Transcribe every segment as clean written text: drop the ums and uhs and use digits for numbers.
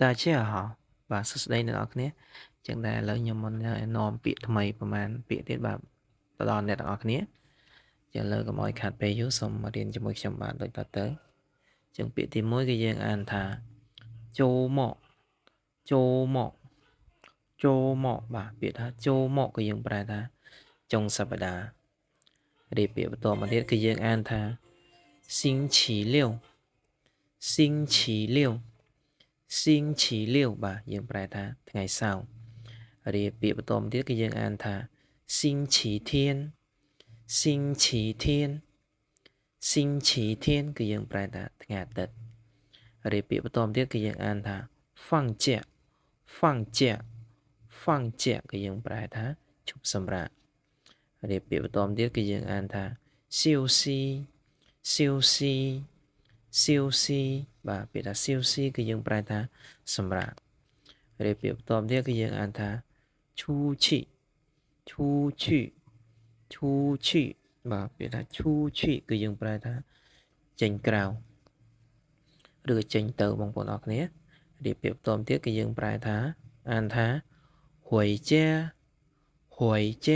តាជាហ៎បាទសួស្តីអ្នកនរគ្នាចឹងដែរឥឡូវខ្ញុំមកនាំពាក្យថ្មីប្រហែលពាក្យទៀតបាទទៅដល់អ្នកនរគ្នាចឹងឥឡូវកុំឲ្យខាត់ពេលយូរសូមរៀនជាមួយខ្ញុំបាទដូចតទៅចឹងពាក្យទី1គឺយើងអានថាចូលមកចូលមកចូលមកបាទពាក្យថាចូលមកគឺយើងប្រែថាចុងសប្តាហ៍រៀបពាក្យបន្តមកទៀតគឺយើងអានថា星期六星期六星期六បាទយើងប្រែថាថ្ងៃសៅរ៍រៀបពាក្យបន្តមកទៀតគឺយើងអានថា星期天星期天星期天គឺយើងប្រែថាថ្ងៃអាទិត្យរៀបពាក្យបន្តមកទៀតគឺយើងអានថា放假放假放假គឺយើងប្រែថាឈប់សម្រាករៀបពាក្យបន្តមកទៀតគឺយើងអានថា休息休息休息បាទពាក្យថា休息គឺយើងប្រែថាសម្រាករៀបពាក្យបន្តមកទៀតគឺយើងអានថា出去出去出去បាទពាក្យថា出去គឺយើងប្រែថាចេញក្រៅឬចេញទៅបងប្អូនអរគ្នារៀបពាក្យបន្តមកទៀតគឺយើងប្រែថាអានថា回家回家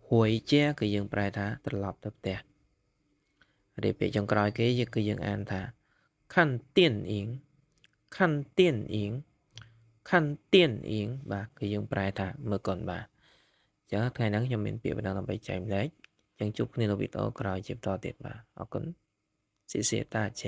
回家គឺយើងប្រែថាត្រឡប់ទៅផ្ទះរៀបពាក្យចុងក្រោយគេគឺយើងអានថា看电影看电影看电影បាទគឺយើងប្រែថាមើលកុនបាទអញ្ចឹងថ្ងៃហ្នឹងខ្ញុំមានពាក្យបណ្ដឹងដើម្បីចែកម្លែកអញ្ចឹងជួបគ្នានៅវីដេអូក្រោយជាបន្តទៀតបាទអរគុណ谢谢大家